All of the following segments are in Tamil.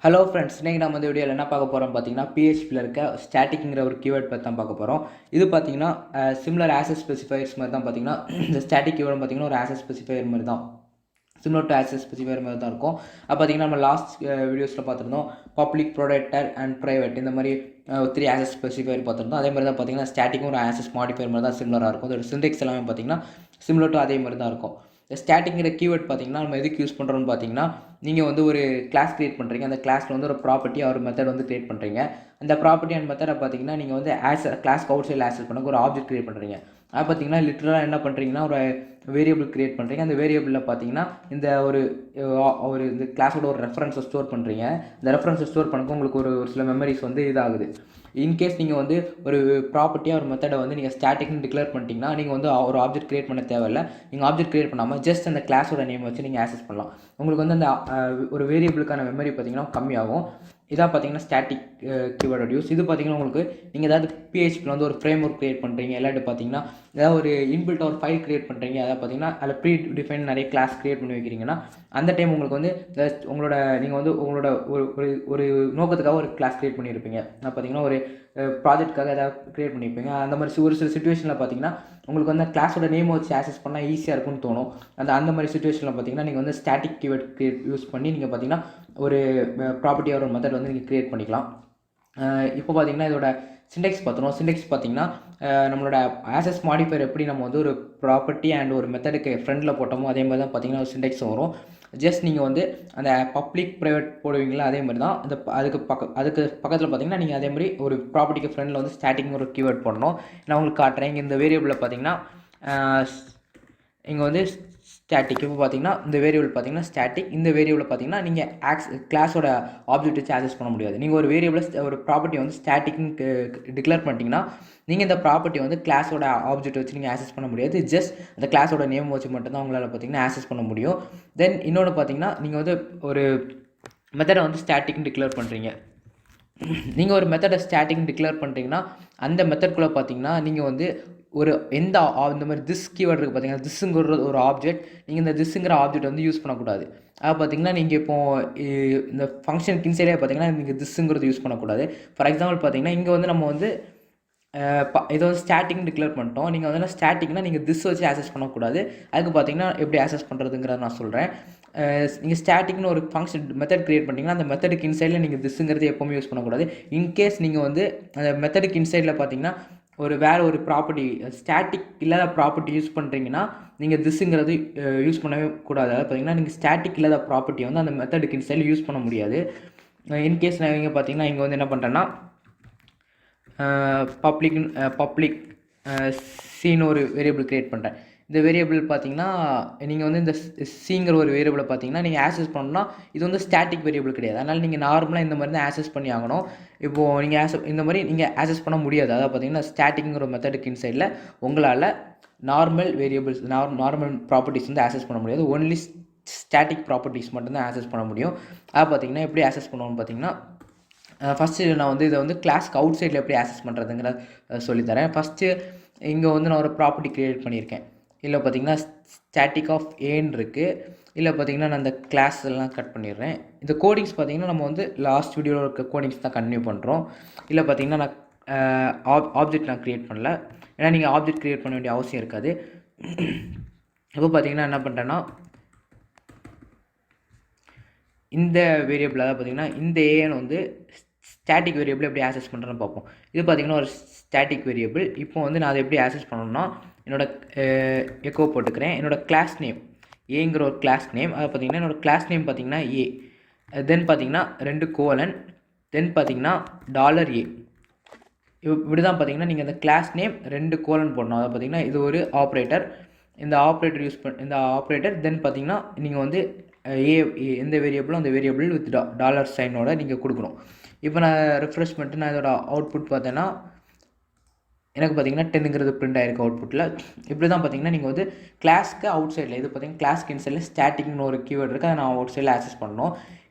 ஹலோ ஃப்ரெண்ட்ஸ், இன்றைக்கி நம்ம இந்த வீடியோவில் என்ன பார்க்க போகிறோம் பார்த்தீங்கன்னா, PHPயில் இருக்க ஸ்டாட்டிக்ங்கிற ஒரு கீவேர்ட் பற்றி தான் பார்க்க போகிறோம். இது பார்த்தீங்கன்னா சிமிலர் ஆக்சஸ் ஸ்பெசிஃபையர்ஸ் மாதிரி தான் பார்த்தீங்கன்னா, இந்த ஸ்டாட்டிக் கீவேர்டு பார்த்தீங்கன்னா ஒரு ஆக்சஸ் ஸ்பெசிஃபையர் மாதிரி தான், சிமிலர் டு ஆக்சஸ் ஸ்பெசிஃபையர் மாதிரி தான் இருக்கும். அது பார்த்தீங்கன்னா நம்ம லாஸ்ட் வீடியோஸில் பார்த்துருந்தோம் பப்ளிக், ப்ரொடெக்டர் அண்ட் ப்ரைவேட் இந்த மாதிரி 3 ஆக்சஸ் ஸ்பெசிஃபையர் பார்த்துருந்தோம். அதே மாதிரி தான் பார்த்தீங்கன்னா ஸ்டாட்டிக்கும் ஒரு ஆக்சஸ் மாடிஃபையர் மாதிரி தான் சிமிலராக இருக்கும். அதோட சிண்டெக்ஸ் எல்லாமே பார்த்தீங்கன்னா சிமிலர் டு அதே மாதிரி தான் இருக்கும். ஸ்டாட்டிக்கிற கீவேர்ட் பார்த்தீங்கன்னா நம்ம எதுக்கு யூஸ் பண்ணுறோம்னு பார்த்தீங்கன்னா, நீங்கள் வந்து ஒரு கிளாஸ் க்ரியேட் பண்ணுறீங்க, அந்த கிளாஸில் வந்து ஒரு ப்ராப்பர்ட்டி ஒரு மெத்தட் வந்து க்ரியேட் பண்ணுறீங்க. அந்த ப்ராப்பர்ட்டி அண்ட் மெத்தடை பார்த்தீங்கன்னா நீங்கள் வந்து கிளாஸ்க்கு அவுட் சைடில் ஆக்சஸ் பண்ண ஒரு ஆப்ஜெக்ட் க்ரியேட் பண்ணுறீங்க. அது பார்த்தீங்கன்னா லிட்டரலாக என்ன பண்ணுறீங்கன்னா ஒரு வேரியபிள் க்ரியேட் பண்ணுறீங்க. அந்த வேரியபிளில் பார்த்தீங்கன்னா இந்த ஒரு இந்த கிளாஸோட ஒரு ரெஃபரன்ஸை ஸ்டோர் பண்ணுறீங்க. இந்த ரெஃபரன்ஸை ஸ்டோர் பண்ணக்கு உங்களுக்கு ஒரு சில மெமரிஸ் வந்து இதாகுது. இன்கேஸ் நீங்கள் வந்து ஒரு ப்ராப்பர்ட்டியாக ஒரு மெத்தடை வந்து நீங்கள் ஸ்டாட்டிக்னு டிக்ளேர் பண்ணிட்டீங்கன்னா நீங்கள் வந்து ஒரு ஆப்ஜெக்ட் க்ரியேட் பண்ண தேவையில்லை. நீங்கள் ஆப்ஜெக்ட் க்ரியேட் பண்ணாமல் ஜஸ்ட் அந்த கிளாஸோட நேம் வச்சு நீங்கள் ஆக்சஸ் பண்ணலாம். உங்களுக்கு வந்து அந்த ஒரு வேரியபிளுக்கான மெமரி பார்த்தீங்கன்னா கம்மியாகும். இதான் பார்த்தீங்கன்னா ஸ்டாட்டிக் கீவேர்டோட யூஸ். இது பார்த்தீங்கன்னா உங்களுக்கு நீங்கள் ஏதாவது PHPயில் வந்து ஒரு ஃப்ரேம் ஒர்க் க்ரியேட் பண்ணுறீங்க, இல்லாட்டி பார்த்தீங்கன்னா ஏதாவது ஒரு இன்பில்ட் ஒரு ஃபைல் க்ரியேட் பண்ணுறீங்க, அதாவது பார்த்தீங்கன்னா அதில் ப்ரீ டிஃபைன் நிறைய கிளாஸ் க்ரியேட் பண்ணி வைக்கிறீங்கன்னா அந்த டைம் உங்களுக்கு வந்து நீங்கள் வந்து உங்களோட ஒரு நோக்கத்துக்காக ஒரு கிளாஸ் க்ரியேட் பண்ணியிருப்பீங்க. பார்த்தீங்கன்னா ஒரு ப்ராஜெக்ட்டுக்காக ஏதாவது க்ரியேட் பண்ணியிருப்பீங்க. அந்த மாதிரி ஒரு சில சுச்சுவேஷனில் பார்த்தீங்கன்னா உங்களுக்கு வந்து கிளாஸோட நேம் வச்சு ஆக்சஸ் பண்ணால் ஈஸியாக இருக்கும்னு தோணும். அந்த மாதிரி சுச்சுவேஷனில் பார்த்தீங்கன்னா நீங்கள் வந்து ஸ்டாட்டிக் கீவேர்ட் யூஸ் பண்ணி நீங்கள் பார்த்தீங்கன்னா ஒரு ப்ராப்பர்ட்டியாக ஒரு மெத்தட் வந்து நீங்கள் க்ரியேட் பண்ணிக்கலாம். இப்போ பார்த்தீங்கன்னா இதோட சிண்டெக்ஸ் பார்த்துருவோம். சிண்டெக்ஸ் பார்த்தீங்கன்னா நம்மளோட ஆக்சஸ் மாடிஃபையர் எப்படி நம்ம வந்து ஒரு ப்ராப்பர்ட்டி அண்ட் ஒரு மெத்தடுக்கு ஃப்ரெண்டில் போட்டோமோ அதே மாதிரி தான் பார்த்தீங்கன்னா ஒரு சிண்டெக்ஸ் வரும். ஜஸ்ட் நீங்கள் வந்து அந்த பப்ளிக் ப்ரைவேட் போடுவீங்களா அதே மாதிரி தான் அதுக்கு பக்கத்தில் பார்த்தீங்கன்னா நீங்கள் அதே மாதிரி ஒரு ப்ராப்பர்ட்டிக்கு ஃப்ரெண்டில் வந்து ஸ்டாட்டிக் ஒரு கீவேர்ட் போடணும். நான் உங்களுக்கு காட்டுறேன். இங்கே இந்த வேரியபிளில் பார்த்தீங்கன்னா இங்கே வந்து ஸ்டாட்டிக். இப்போ பார்த்தீங்கன்னா இந்த வேரியபிள் பார்த்தீங்கன்னா ஸ்டாட்டிக். இந்த வேரியபிள் பார்த்தீங்கன்னா நீங்கள் கிளாஸோட ஆப்ஜெக்ட் வச்சு ஆக்சஸ் பண்ண முடியாது. நீங்கள் ஒரு வேரியபிளை ஒரு ப்ராப்பர்ட்டி வந்து ஸ்டாட்டிக்னு டிக்ளேர் பண்ணிட்டீங்கன்னா நீங்கள் இந்த ப்ராப்பர்ட்டி வந்து கிளாஸோட ஆப்ஜெக்ட் வச்சு நீங்கள் ஆக்சஸ் பண்ண முடியாது. ஜஸ்ட் அந்த கிளாஸோட நேம் வச்சு மட்டும்தான் உங்களால் பார்த்தீங்கன்னா ஆக்சஸ் பண்ண முடியும். தென் இன்னொன்று பார்த்தீங்கன்னா நீங்கள் வந்து ஒரு மெத்தடை வந்து ஸ்டாட்டிக்னு டிக்ளேர் பண்ணுறீங்க. நீங்கள் ஒரு மெத்தடை ஸ்டாட்டிக்னு டிக்ளேர் பண்ணுறீங்கன்னா அந்த மெத்தட்குள்ளே பார்த்தீங்கன்னா நீங்கள் வந்து இந்த மாதிரி திஸ் கீவேர்ட் இருக்குது பார்த்தீங்கன்னா, திஸ்ஸுங்கிற ஒரு ஆப்ஜெக்ட், நீங்கள் இந்த திஸ்ஸுங்கிற ஆப்ஜெக்ட் வந்து யூஸ் பண்ணக்கூடாது. அது பார்த்தீங்கன்னா நீங்கள் இப்போது இந்த ஃபங்க்ஷனுக்கு இன்சைடே பார்த்தீங்கன்னா நீங்கள் திஸ்ஸுங்கிறது யூஸ் பண்ணக்கூடாது. ஃபார் எக்ஸாம்பிள் பார்த்தீங்கன்னா இங்கே வந்து நம்ம வந்து இதை வந்து ஸ்டாட்டிக்னு டிக்ளேர் பண்ணிட்டோம். நீங்கள் வந்து ஸ்டாட்டிக்னா நீங்கள் திஸ் வச்சு ஆக்சஸ் பண்ணக்கூடாது. அதுக்கு பார்த்தீங்கன்னா எப்படி ஆக்சஸ் பண்ணுறதுங்கிறத நான் சொல்கிறேன். நீங்கள் ஸ்டாட்டிக்னு ஒரு ஃபங்க்ஷன் மெத்தட் க்ரியேட் பண்ணிங்கன்னா அந்த மெத்தடுக்கு இன்சைடில் நீங்கள் திஸ்ஸுங்கிறது எப்போவுமே யூஸ் பண்ணக்கூடாது. இன்கேஸ் நீங்கள் வந்து அந்த மெத்தடுக்கு இன்சைடில் பார்த்தீங்கன்னா வேறு ஒரு ப்ராப்பர்ட்டி ஸ்டாட்டிக் இல்லாத ப்ராப்பர்ட்டி யூஸ் பண்ணுறீங்கன்னா நீங்கள் திஸ்ஸுங்கிறது யூஸ் பண்ணவே கூடாது. அதாவது பார்த்தீங்கன்னா நீங்கள் ஸ்டாட்டிக் இல்லாத ப்ராப்பர்ட்டி வந்து அந்த மெத்தடுக்கு இன்சைடில் யூஸ் பண்ண முடியாது. இன்கேஸ் நான் இங்கே பார்த்தீங்கன்னா இங்கே வந்து என்ன பண்ணுறேன்னா பப்ளிக் சீன்னு ஒரு வேரியபிள் க்ரியேட் பண்ணுறேன். இந்த வேரியபிள் பார்த்தீங்கன்னா நீங்கள் வந்து இந்த சிங்கிற ஒரு வேரியபிளை பார்த்தீங்கன்னா நீங்கள் ஆக்சஸ் பண்ணணும்னா இது வந்து ஸ்டாட்டிக் வேரியபிள் கிடையாது. அதனால் நீங்கள் நார்மலாக இந்த மாதிரி தான் ஆக்சஸ் பண்ணி ஆகணும். இப்போது நீங்கள் இந்த மாதிரி நீங்கள் ஆக்சஸ் பண்ண முடியாது. அதாவது பார்த்தீங்கன்னா ஸ்டாட்டிக்ங்கிற ஒரு மெத்தடுக்கு இன்சைடில் உங்களால் நார்மல் வேரியபிள்ஸ் நார்மல் ப்ராப்பர்ட்டிஸ் வந்து ஆக்சஸ் பண்ண முடியாது. ஒன்லி ஸ்டாட்டிக் ப்ராப்பர்ட்டிஸ் மட்டும்தான் ஆக்சஸ் பண்ண முடியும். அது பார்த்தீங்கன்னா எப்படி ஆக்சஸ் பண்ணுவோன்னு பார்த்தீங்கன்னா ஃபஸ்ட்டு நான் வந்து இதை வந்து கிளாஸ்க்கு அவுட் சைடில் எப்படி ஆக்சஸ் பண்ணுறதுங்கிற சொல்லித்தரேன். ஃபஸ்ட்டு இங்கே வந்து நான் ஒரு ப்ராப்பர்ட்டி க்ரியேட் பண்ணியிருக்கேன். இல்லை பார்த்தீங்கன்னா ஸ்டாட்டிக் ஆஃப் ஏன்னு இருக்குது. இல்லை பார்த்தீங்கன்னா நான் இந்த கிளாஸ் எல்லாம் கட் பண்ணிடுறேன். இந்த கோடிங்ஸ் பார்த்தீங்கன்னா நம்ம வந்து லாஸ்ட் வீடியோவில் இருக்க கோடிங்ஸ் தான் கண்டினியூ பண்ணுறோம். இல்லை பார்த்தீங்கன்னா நான் ஆப்ஜெக்ட் நான் க்ரியேட் பண்ணல, ஏன்னா நீங்கள் ஆப்ஜெக்ட் க்ரியேட் பண்ண வேண்டிய அவசியம் இருக்காது. இப்போ பார்த்தீங்கன்னா என்ன பண்ணுறேன்னா இந்த வேரியபிள் அதாவது பார்த்தீங்கன்னா இந்த ஏன்னு வந்து ஸ்டாட்டிக் வேரியபிள் எப்படி ஆக்சஸ் பண்ணுறேன்னு பார்ப்போம். இது பார்த்தீங்கன்னா ஒரு ஸ்டாட்டிக் வேரியபிள். இப்போ வந்து நான் அதை எப்படி ஆக்சஸ் பண்ணணும்னா என்னோட எக்கோ போட்டுக்கிறேன். என்னோடய கிளாஸ் நேம் ஏங்கிற ஒரு கிளாஸ் நேம். அது பார்த்தீங்கன்னா என்னோடய கிளாஸ் நேம் பார்த்தீங்கன்னா ஏ. தென் பார்த்தீங்கன்னா 2 கோலன், தென் பார்த்தீங்கன்னா $A. இப்படி தான் பார்த்தீங்கன்னா நீங்கள் இந்த கிளாஸ் நேம் 2 கோலன் போடணும். அதை பார்த்தீங்கன்னா இது ஒரு ஆப்ரேட்டர். இந்த ஆப்ரேட்டர் தென் பார்த்தீங்கன்னா நீங்கள் வந்து எந்த வேரியபிளும் அந்த வேரியபிள் வித் $சைனோட நீங்கள் கொடுக்கணும். இப்போ நான் ரெஃப்ரெஷ் பண்ணிட்டு நான் இதோட அவுட்புட் பார்த்தேன்னா எனக்கு பார்த்தீங்கன்னா 10ங்கிறது பிரிண்ட் ஆகிருக்கு அவுட்புட்டில். இப்படி தான் பார்த்தீங்கன்னா நீங்கள் வந்து கிளாஸ்க்கு அவுட் சைடில் இது பார்த்தீங்கன்னா கிளாஸ்க்கு இன்சைடில் ஸ்டாட்டிக்னு ஒரு கீவேர்ட் இருக்குது. அதை நான் அவுட் சைடில் ஆக்சஸ் பண்ணணும்.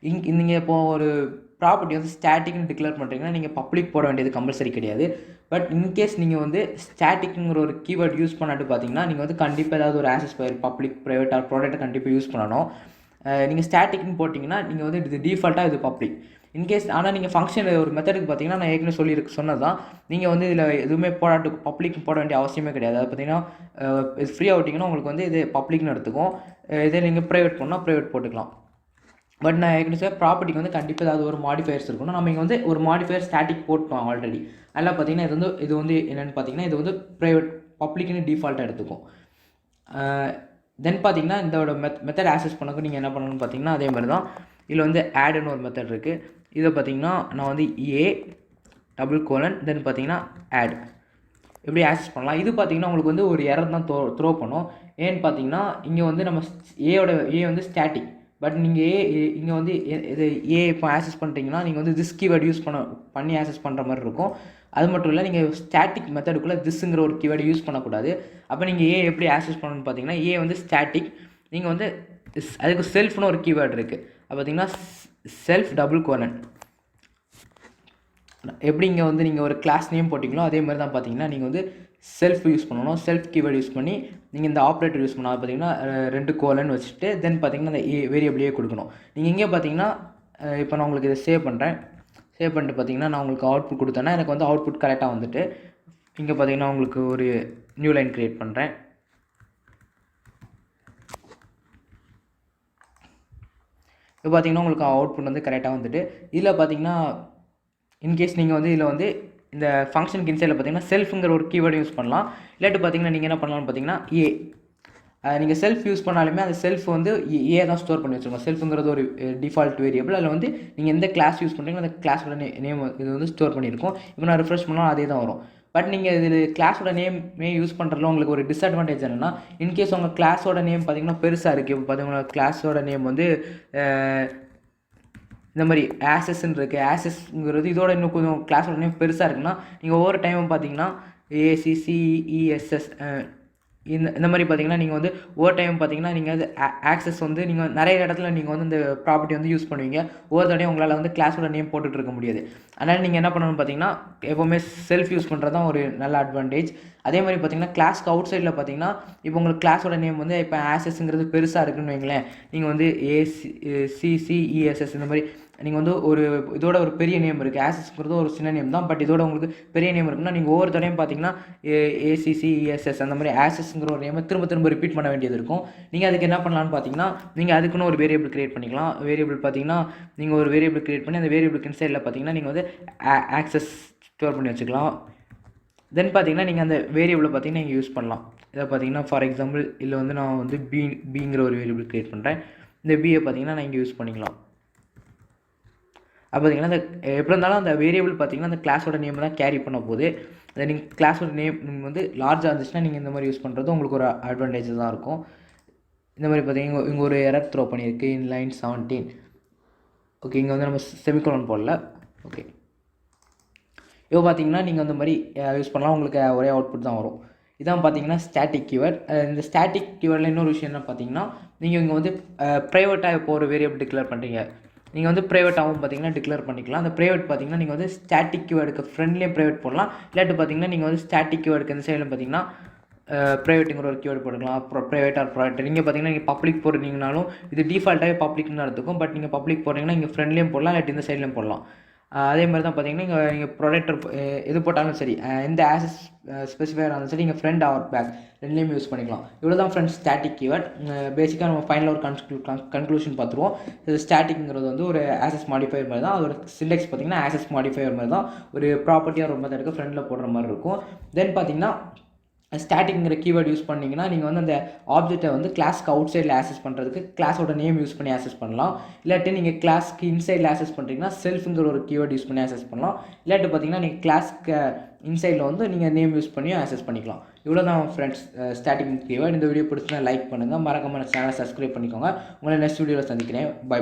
நீங்கள் இப்போது ஒரு ப்ராப்பர்ட்டி வந்து ஸ்டாட்டிக்னு டிக்ளேர் பண்ணுறீங்கன்னா நீங்கள் பப்ளிக் போட வேண்டியது கம்பல்சரி கிடையாது. பட் இன்கேஸ் நீங்கள் வந்து ஸ்டாட்டிக்ங்கிற ஒரு கீவேர்ட் யூஸ் பண்ணாட்டு பார்த்தீங்கன்னா நீங்கள் வந்து கண்டிப்பாக ஏதாவது ஒரு ஆக்சஸ் பப்ளிக், ப்ரைவேட் ஆர் ப்ராடக்ட்டை கண்டிப்பாக யூஸ் பண்ணணும். நீங்கள் ஸ்டாட்டிக்னு போட்டிங்கன்னா நீங்கள் வந்து இது டிஃபால்ட்டாக இது பப்ளிக். இன்கேஸ் ஆனால் நீங்கள் ஃபங்க்ஷன் ஒரு மெத்தடுக்கு பார்த்தீங்கன்னா நான் ஏற்கனவே சொன்னது தான், நீங்கள் வந்து இதில் எதுவுமே பப்ளிக் போட வேண்டிய அவசியமே கிடையாது. அது பார்த்தீங்கன்னா இது ஃப்ரீயாக விட்டிங்கன்னா உங்களுக்கு வந்து இது பப்ளிக்னு எடுத்துக்கும். இதே நீங்கள் ப்ரைவேட் பண்ணால் ப்ரைவேட் போட்டுக்கலாம். பட் நான் ஏற்கனவே ப்ராப்பர்ட்டிக்கு வந்து கண்டிப்பாக ஏதாவது ஒரு மாடிஃபயர்ஸ் இருக்கணும். நம்ம இங்கே வந்து ஒரு மாடிஃபயர் ஸ்டாட்டிக் போட்டோம் ஆல்ரெடி. அதில் பார்த்தீங்கன்னா இது வந்து என்னென்னு பார்த்தீங்கன்னா இது வந்து ப்ரைவேட் பப்ளிக்னு டிஃபால்ட்டாக எடுத்துக்கும். தென் பார்த்தீங்கன்னா இதோட மெத்தட் ஆக்சஸ் பண்ணக்கு நீங்கள் என்ன பண்ணணும்னு பார்த்தீங்கன்னா அதே மாதிரி தான் இதில் வந்து ஆடுன்னு ஒரு மெத்தட் இருக்குது. இதை பார்த்தீங்கன்னா நான் வந்து தென் பார்த்தீங்கன்னா ஆட் எப்படி ஆக்சஸ் பண்ணலாம். இது பார்த்தீங்கன்னா உங்களுக்கு வந்து ஒரு எரர் தான் த்ரோ பண்ணும். ஏன்னு பார்த்தீங்கன்னா இங்கே வந்து நம்ம ஏ வந்து ஸ்டாட்டிக், பட் நீங்கள் இங்கே வந்து இது இப்போ ஆக்சஸ் பண்ணுறீங்கன்னா நீங்கள் வந்து திஸ் கீவேர்டு யூஸ் பண்ணி ஆக்சஸ் பண்ணுற மாதிரி இருக்கும். அது மட்டும் இல்லை, நீங்கள் ஸ்டாட்டிக் மெத்தடுக்குள்ளே திஸ்ங்கிற ஒரு கீவேர்டு யூஸ் பண்ணக்கூடாது. அப்போ நீங்கள் எப்படி ஆக்சஸ் பண்ணணும்னு பார்த்தீங்கன்னா வந்து ஸ்டாட்டிக், நீங்கள் வந்து அதுக்கு செல்ஃப்னு ஒரு கீவேர்டு இருக்குது. அது பார்த்தீங்கன்னா செல்ஃப் எப்படி இங்கே வந்து நீங்கள் ஒரு கிளாஸ் நேம் போட்டிங்களோ அதே மாதிரி தான் பார்த்தீங்கன்னா நீங்கள் வந்து செல்ஃப் யூஸ் பண்ணணும். செல்ஃப் கீவேர்டு யூஸ் பண்ணி நீங்கள் இந்த ஆப்ரேட்டர் யூஸ் பண்ணால் பார்த்தீங்கன்னா 2 வச்சுட்டு தென் பார்த்தீங்கன்னா அந்த வேரியபிளையே கொடுக்கணும். நீங்கள் இங்கே பார்த்தீங்கன்னா இப்போ நான் உங்களுக்கு இதை சேவ் பண்ணிட்டு பார்த்தீங்கன்னா நான் உங்களுக்கு அவுட்புட் கொடுத்தேன்னா எனக்கு வந்து அவுட்புட் கரெக்டாக வந்துட்டு இங்கே பார்த்தீங்கன்னா உங்களுக்கு ஒரு நியூ லைன் க்ரியேட் பண்ணுறேன். இப்போ பார்த்தீங்கன்னா உங்களுக்கு அவுட்புட் வந்து கரெக்டாக வந்துட்டு இதில் பார்த்தீங்கன்னா இன்கேஸ் நீங்கள் வந்து இதில் வந்து இந்த ஃபங்க்ஷனுக்கு இன்சைடில் பார்த்தீங்கன்னா செல்ஃபுங்கிற ஒரு கீவேர்டு யூஸ் பண்ணலாம். இல்லாட்டி பார்த்தீங்கன்னா நீங்கள் என்ன பண்ணலாம்னு பார்த்தீங்கன்னா நீங்கள் செல்ஃப் யூஸ் பண்ணாலுமே அந்த செல்ஃப் வந்து தான் ஸ்டோர் பண்ணி வச்சுருக்கோம். செல்ஃபுங்கிறது ஒரு டிஃபால்ட் வேரியபிள். அதில் வந்து நீங்கள் எந்த கிளாஸ் யூஸ் பண்ணுறீங்களோ அந்த கிளாஸோட நேம் இது வந்து ஸ்டோர் பண்ணியிருக்கோம். இப்போ நான் ரிஃப்ரெஷ் பண்ணாலும் அதே தான் வரும். பட் நீங்கள் இது கிளாஸோட நேமே யூஸ் பண்ணுறதுல உங்களுக்கு ஒரு டிஸ்அட்வான்டேஜ் என்னென்னா, இன்கேஸ் உங்கள் கிளாஸோட நேம் பார்த்தீங்கன்னா பெருசாக இருக்குது. இப்போ பார்த்தீங்கன்னா கிளாஸோட நேம் வந்து இந்த மாதிரி ஆக்சஸ்ன்னு இருக்குது. ஆக்சஸ்ங்கிறது இதோட இன்னும் கொஞ்சம் கிளாஸோட நேம் பெருசாக இருக்குன்னா நீங்கள் ஒவ்வொரு டைமும் பார்த்தீங்கன்னா ACCESS இந்த மாதிரி பார்த்தீங்கன்னா நீங்கள் வந்து ஒவ்வொரு டைம் பார்த்தீங்கன்னா நீங்கள் வந்து ஆக்சஸ் வந்து நீங்கள் நிறைய இடத்துல நீங்கள் வந்து இந்த ப்ராப்பர்ட்டி வந்து யூஸ் பண்ணுவீங்க. ஒவ்வொரு தடையும் உங்களால் வந்து கிளாஸோட நேம் போட்டுட்டு இருக்க முடியாது. அதனால் நீங்கள் என்ன பண்ணணும்னு பார்த்தீங்கன்னா எப்போவுமே செல்ஃப் யூஸ் பண்ணுறது தான் ஒரு நல்ல அட்வான்டேஜ். அதே மாதிரி பார்த்தீங்கன்னா கிளாஸ்க்கு அவுட் சைடில் பார்த்தீங்கன்னா இப்போ உங்களுக்கு கிளாஸோட நேம் வந்து இப்போ ஆக்சஸ்ங்கிறது பெருசாக இருக்குன்னு வைங்களேன், நீங்கள் வந்து ACCESS இந்த மாதிரி நீங்கள் வந்து இதோட ஒரு பெரிய நேம் இருக்குது. ஆக்சஸ்ங்கிறது ஒரு சின்ன நேம் தான், பட் இதோட உங்களுக்கு பெரிய நேம் இருக்குன்னா நீங்கள் ஒவ்வொரு தடையும் பார்த்தீங்கன்னா ACCESS அந்த மாதிரி ஆக்சஸ்ங்கிற ஒரு நேமை திரும்ப ரிப்பீட் பண்ண வேண்டியது இருக்கும். நீங்கள் அதுக்கு என்ன பண்ணலான்னு பார்த்தீங்கன்னா நீங்கள் அதுக்குன்னு ஒரு வேரியபிள் கிரியேட் பண்ணிக்கலாம். வேரியபிள் பார்த்தீங்கன்னா நீங்கள் ஒரு வேரியபிள் கிரியேட் பண்ணி அந்த வேரியபிளுக்கு இன்சைடில் பார்த்தீங்கன்னா நீங்கள் வந்து ஆக்சஸ் ஸ்டோர் பண்ணி வச்சுக்கலாம். தென் பார்த்தீங்கன்னா நீங்கள் அந்த வேரியபிளை பார்த்தீங்கன்னா நீங்கள் யூஸ் பண்ணலாம். இதை பார்த்தீங்கன்னா ஃபார் எக்ஸாம்பிள் இதில் வந்து நான் வந்து பிங்கிற ஒரு வேரியபிள் கிரியேட் பண்ணுறேன். இந்த பியை பார்த்தீங்கன்னா நான் இங்கே யூஸ் பண்ணிக்கலாம். அப்போ பார்த்தீங்கன்னா எப்படி இருந்தாலும் அந்த வேரியபிள் பார்த்தீங்கன்னா அந்த கிளாஸோட நேம் தான் கேரி பண்ண போகுது. அதை நீங்கள் கிளாஸோட நேம் வந்து லார்ஜாக இருந்துச்சுன்னா நீங்கள் இந்த மாதிரி யூஸ் பண்ணுறது உங்களுக்கு ஒரு அட்வான்டேஜ் தான் இருக்கும். இந்த மாதிரி பார்த்தீங்கன்னா இங்கே ஒரு எரர் த்ரோ பண்ணியிருக்கு இன் லைன் 17. ஓகே, இங்கே வந்து நம்ம செமிகோலன் போடல. ஓகே, இப்போ பார்த்தீங்கன்னா நீங்கள் அந்த மாதிரி யூஸ் பண்ணலாம். உங்களுக்கு ஒரே அவுட்புட் தான் வரும். இதான் பார்த்தீங்கன்னா ஸ்டாட்டிக் கீவேர்ட். இந்த ஸ்டாட்டிக் கீவேர்டில் இன்னொரு விஷயம் என்ன பார்த்தீங்கன்னா, நீங்கள் இங்கே வந்து ப்ரைவேட்டாக இப்போ ஒரு வேரியபிள் டிக்ளேர் பண்ணுறீங்க. நீங்கள் வந்து ப்ரைவேட்டாகவும் பார்த்தீங்கன்னா டிக்ளேர் பண்ணிக்கலாம். அந்த ப்ரைவேட் பார்த்தீங்கன்னா நீங்கள் வந்து ஸ்டாட்டிக் கீவேர்டுக்கு ஃப்ரெண்ட்லேயே ப்ரைவேட் போடலாம். இல்லாட்டி பார்த்தீங்கன்னா நீங்கள் வந்து ஸ்டாட்டிக் கீவேர்டுக்கு இந்த சைடில் பார்த்தீங்கன்னா ப்ரைவேட்டுங்கிற ஒரு கீவேர்டு போட்டுக்கலாம். அப்புறம் ப்ரைவேட் ஆர் ப்ரைவேட் நீங்கள் பார்த்தீங்கன்னா நீங்கள் பப்ளிக் போடுறீங்கனாலும் இது டிஃபால்ட்டாகவே பப்ளிக்னு எடுத்துக்கும். பட் நீங்கள் பப்ளிக் போடுறீங்கன்னா இங்கே ஃப்ரெண்ட்லேயும் போடலாம், இல்லாட்டி இந்த சைட்லேயும் போடலாம். அதே மாதிரி தான் பார்த்தீங்கன்னா நீங்கள் ப்ரொடக்டர் எது போட்டாலும் சரி, எந்த ஆக்சஸ் ஸ்பெசிஃபையாக இருந்தாலும் சரி நீங்கள் ஃப்ரெண்ட் ஆர் பேக் ரெண்டுலேயுமே யூஸ் பண்ணிக்கலாம். இவ்வளோ தான் ஃப்ரெண்ட்ஸ் ஸ்டாட்டிக் கீவேர்ட். பேசிக்காக நம்ம ஃபைனலாக ஒரு கன்க்ளூஷன் பார்த்துருவோம். இது ஸ்டாட்டிக்ங்கிறது வந்து ஒரு ஆக்சஸ் மாடிஃபையர் மாதிரி தான். அதோட சிண்டெக்ஸ் பார்த்தீங்கன்னா ஆக்சஸ் மாடிஃபையர் மாதிரி தான். ஒரு ப்ராப்பர்ட்டியாக ரொம்ப தான் ஃப்ரெண்டில் போடுற மாதிரி இருக்கும். தென் பார்த்தீங்கன்னா ஸ்டாட்டிக்ங்கிற கீவேர்டு யூஸ் பண்ணிங்கன்னா நீங்கள் வந்து அந்த ஆப்ஜெக்டை வந்து கிளாஸ்க்கு அவுட் சைடில் ஆக்சஸ் பண்ணுறதுக்கு கிளாஸோட நேம் யூஸ் பண்ணி ஆக்சஸ் பண்ணலாம். இல்லாட்டி நீங்கள் கிளாஸ்க்கு இன்சைடில் ஆக்சஸ் பண்ணுறீங்கன்னா செல்ஃபுங்கிற ஒரு கீவேர்டு யூஸ் பண்ணி ஆக்சஸ் பண்ணலாம். இல்லாட்டி பார்த்தீங்கன்னா நீங்கள் கிளாஸ்க்கு இன்சைடில் வந்து நீங்கள் நேம் யூஸ் பண்ணி ஆக்சஸ் பண்ணிக்கலாம். இவ்வளோ தான் ஃப்ரெண்ட்ஸ் ஸ்டாட்டிக் கீவேர்டு. இந்த வீடியோ பிடிச்சினா லைக் பண்ணுங்கள், மறக்காம சேனலை சப்ஸ்கிரைப் பண்ணிக்கோங்க. உங்களை நெக்ஸ்ட் வீடியோவில் சந்திக்கிறேன். பை.